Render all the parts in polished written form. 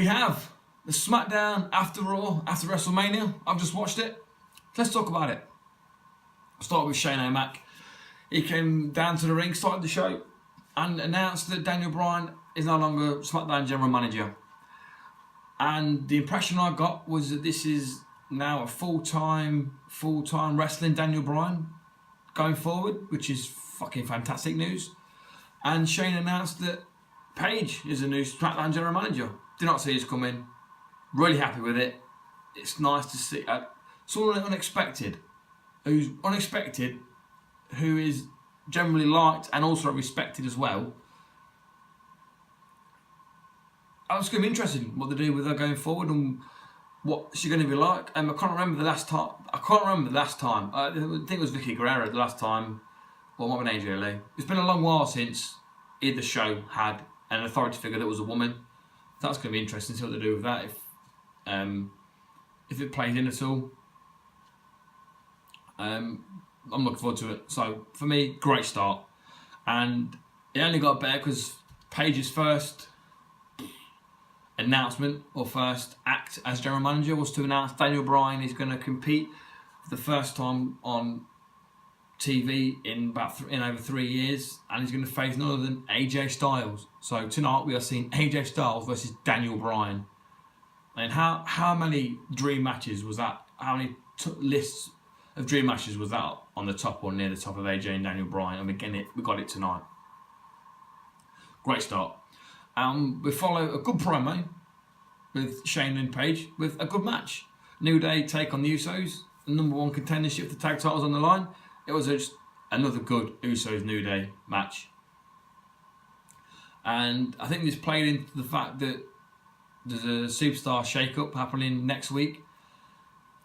have the SmackDown after Raw, after WrestleMania. I've just watched it. Let's talk about it. I'll start with Shane O'Mac. He came down to the ring, started the show, and announced that Daniel Bryan is no longer SmackDown General Manager. And the impression I got was that this is now a full-time wrestling Daniel Bryan going forward, which is fucking fantastic news. And Shane announced that Paige is a new SmackDown General Manager. Did not see this coming. Really happy with it. It's nice to see someone unexpected, who is generally liked and also respected as well. I was going to be interested in what they do with her going forward and what she's going to be like. I can't remember the last time. I think it was Vicky Guerrero the last time, or it might have been AJ Lee. It's been a long while since either show had an authority figure that was a woman. That's going to be interesting to see what they do with that, if it plays in at all. I'm looking forward to it. So for me, great start, and it only got better because Paige's first announcement or first act as general manager was to announce Daniel Bryan is going to compete for the first time on TV in over 3 years, and he's going to face none other than AJ Styles. So tonight we are seeing AJ Styles versus Daniel Bryan. And how many dream matches was that? How many lists of dream matches was that on the top or near the top of AJ and Daniel Bryan? And we got it tonight. Great start. We follow a good promo with Shane and Paige with a good match. New Day take on the Usos. The #1 contendership for the tag titles on the line. It was just another good Usos New Day match. And I think this played into the fact that there's a superstar shake-up happening next week.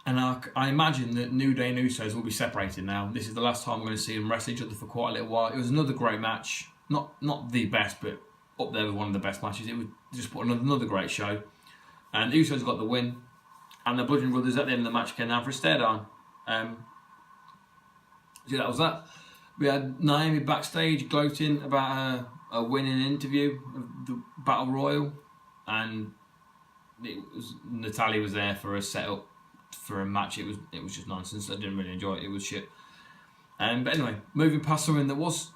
And I imagine that New Day and Usos will be separated now. This is the last time I'm going to see them wrestle each other for quite a little while. It was another great match. Not the best, but up there with one of the best matches. It was just put another great show. And Usos got the win. And the Bludgeon Brothers at the end of the match came down for a stare down. So that was that. We had Naomi backstage gloating about a winning interview of the Battle Royal. And Natalya was there for a setup for a match. It was just nonsense. I didn't really enjoy it. It was shit. But anyway, moving past something that was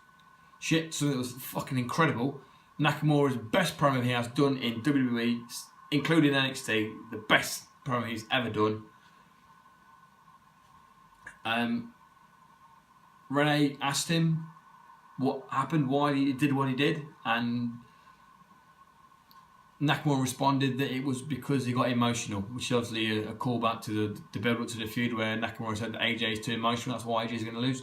shit, something that was fucking incredible. Nakamura's best promo he has done in WWE, including NXT, the best promo he's ever done. Renee asked him what happened, why he did what he did, and Nakamura responded that it was because he got emotional, which is obviously a callback to the build-up to the feud where Nakamura said that AJ is too emotional, that's why AJ is going to lose.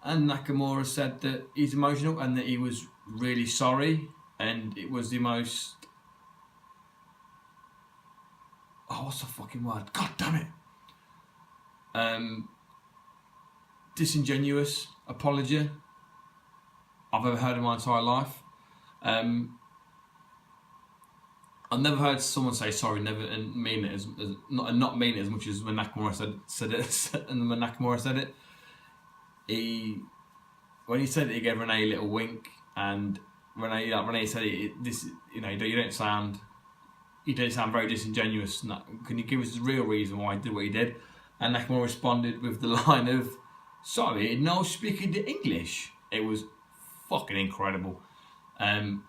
And Nakamura said that he's emotional and that he was really sorry, and it was the most... Oh, what's the fucking word? God damn it! Disingenuous apology I've ever heard in my entire life. I've never heard someone say sorry, never and mean it not mean it as much as when Nakamura said it. And when Nakamura said it, when he said it, he gave Renee a little wink, and Renee said you don't sound very disingenuous. Can you give us the real reason why he did what he did? And Nakamura responded with the line of, "Sorry, no speaking the English." It was fucking incredible, and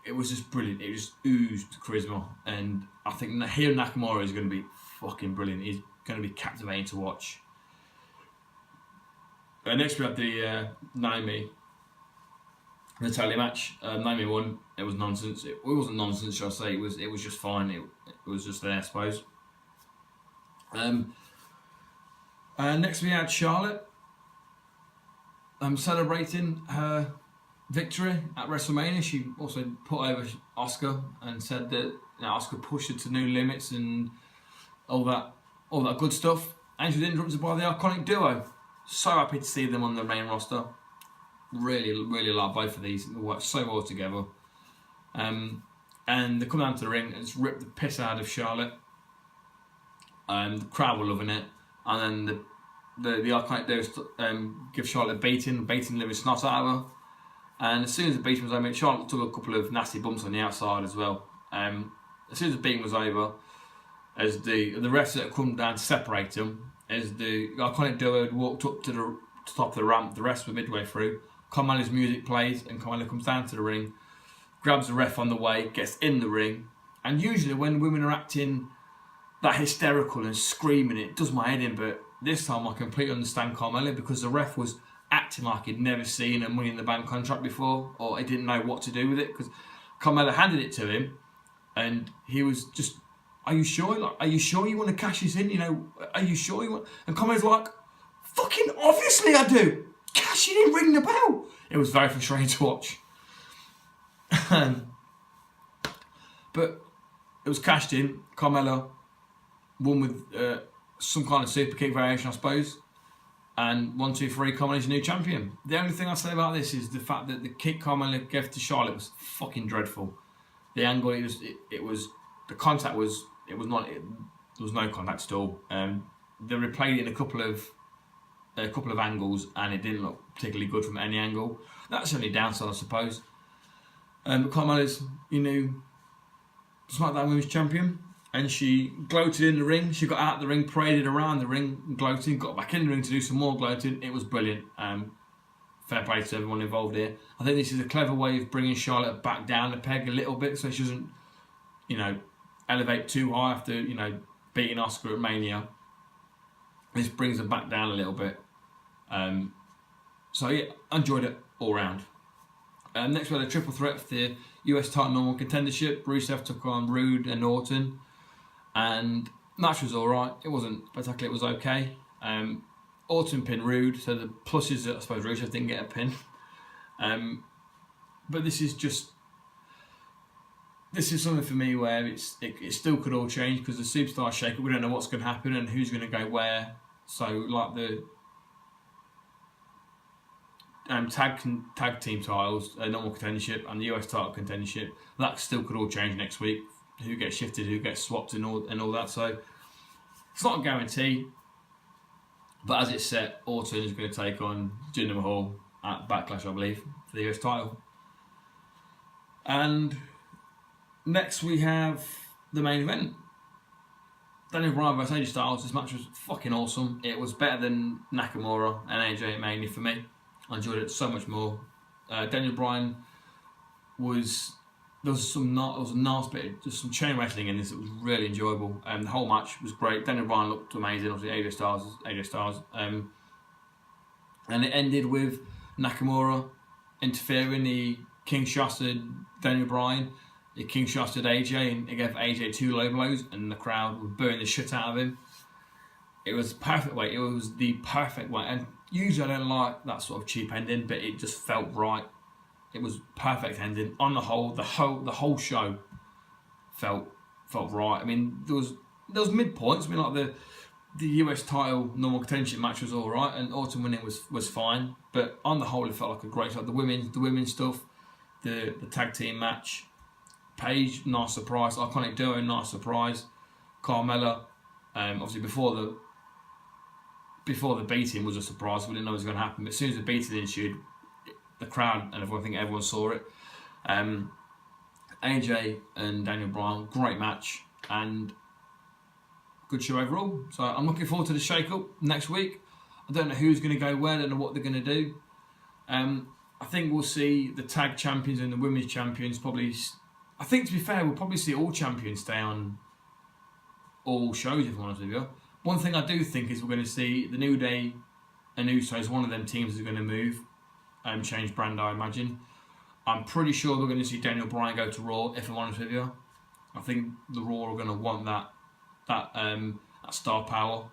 it was just brilliant. It just oozed charisma, and I think here Nakamura is going to be fucking brilliant. He's going to be captivating to watch. Next we have the Naomi Natalya match. Naomi won. It was nonsense. It wasn't nonsense, shall I say? It was just fine. It was just there, I suppose. Next we had Charlotte celebrating her victory at WrestleMania. She also put over Asuka and said that Asuka pushed her to new limits and all that good stuff. And she was interrupted by the Iconic Duo. So happy to see them on the main roster. Really, really like both of these. They work so well together. And they come down to the ring and just rip the piss out of Charlotte. The crowd were loving it. And then the Iconic Duo give Charlotte a beating the living snot out of her. And as soon as the beating was over, Charlotte took a couple of nasty bumps on the outside as well. As soon as the beating was over, as the refs that had come down to separate them, as the iconic duo had walked up to the top of the ramp, the refs were midway through. Carmella's music plays, and Carmella comes down to the ring, grabs the ref on the way, gets in the ring. And usually when women are acting that hysterical and screaming, it does my head in. But this time I completely understand Carmella, because the ref was acting like he'd never seen a Money in the Bank contract before, or he didn't know what to do with it, because Carmella handed it to him and he was just, are you sure? Like, are you sure you want to cash this in? You know, are you sure you want? And Carmella's like, fucking obviously I do. Cash it in, ring the bell. It was very frustrating to watch. But it was cashed in. Carmella won with some kind of super kick variation, I suppose. And 1, 2, 3, Carmella's new champion. The only thing I say about this is the fact that the kick Carmella gave to Charlotte was fucking dreadful. The angle, it was the contact was, there was no contact at all. They replayed it in a couple of angles, and it didn't look particularly good from any angle. That's the only downside, I suppose. But Carmella's, SmackDown Women's Champion, and she gloated in the ring. She got out of the ring, paraded around the ring, gloating, got back in the ring to do some more gloating. It was brilliant. Fair play to everyone involved here. I think this is a clever way of bringing Charlotte back down the peg a little bit, so she doesn't, elevate too high after, beating Asuka at Mania. This brings her back down a little bit. So yeah, enjoyed it all round. Next we had a triple threat for the US title normal contendership. Rusev took on Rude and Orton, and match was alright. It wasn't spectacular, it was okay. Orton pinned Rude, so the plus is that I suppose Rusev didn't get a pin. But this is something for me where it still could all change, because the Superstar shake-up, we don't know what's going to happen and who's going to go where. So like the tag team titles, normal contendership, and the US title contendership, that still could all change next week. Who gets shifted, who gets swapped, and all that. So it's not a guarantee. But as it's set, Orton is going to take on Jinder Mahal at Backlash, I believe, for the US title. And next we have the main event. Daniel Bryan vs AJ Styles. This match was fucking awesome. It was better than Nakamura and AJ mainly for me. I enjoyed it so much more. Daniel Bryan there was a nice bit, just some chain wrestling in this. It was really enjoyable. The whole match was great. Daniel Bryan looked amazing. Obviously AJ Styles. And it ended with Nakamura interfering. He king shotted Daniel Bryan. He king shotted AJ, and he gave AJ 2 low blows, and the crowd were booing the shit out of him. It was perfect way. It was the perfect way. And usually I don't like that sort of cheap ending, but it just felt right. It was perfect ending. On the whole show felt right. I mean, there was mid points. I mean, like the US title normal contention match was all right, and Orton winning was fine. But on the whole, it felt like a great show. The women's stuff, the tag team match, Paige, nice surprise. Iconic duo, nice surprise. Carmella, obviously before the beating was a surprise. We didn't know what was going to happen, but as soon as the beating ensued, the crowd and everyone, I think everyone saw it. AJ and Daniel Bryan, great match and good show overall. So I'm looking forward to the shake-up next week. I don't know who's going to go where, I don't know what they're going to do. I think we'll see the tag champions and the women's champions probably. I think, to be fair, we'll probably see all champions stay on all shows, if I'm honest with you. One thing I do think is we're going to see the New Day and Usos, one of them teams is going to move and change brand, I imagine. I'm pretty sure we're going to see Daniel Bryan go to Raw, if I'm honest with you. I think the Raw are going to want that star power,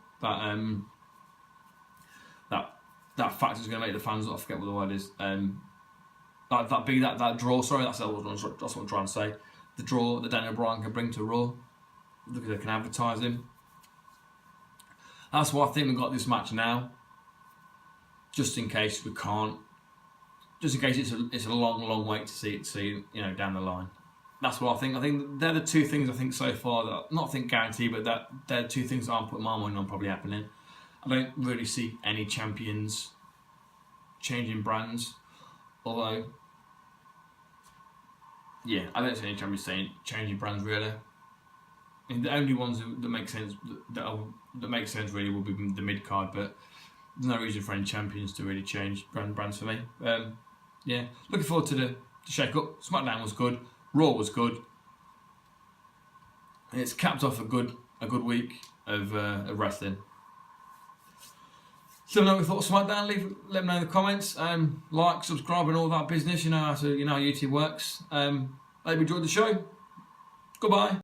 that factor is going to make the fans, I forget what the word is, that draw, sorry, that's what I'm trying to say. The draw that Daniel Bryan can bring to Raw, because they can advertise him. That's why I think we've got this match now, just in case we can't, just in case it's a long wait to see down the line. That's what I think. I think they're the two things I think so far that, not think guarantee, but that they're the two things that I'm putting my mind on probably happening. I don't really see any champions changing brands, although yeah, I don't see any champions saying changing brands really. I mean, the only ones that make sense that make sense really will be the mid card, but there's no reason for any champions to really change brands for me. Yeah, looking forward to the shake up. SmackDown was good, Raw was good, and it's capped off a good week of wrestling. So, let me know what you thought of SmackDown. Let me know in the comments. Like, subscribe, and all that business. You know how YouTube works. Hope you enjoyed the show. Goodbye.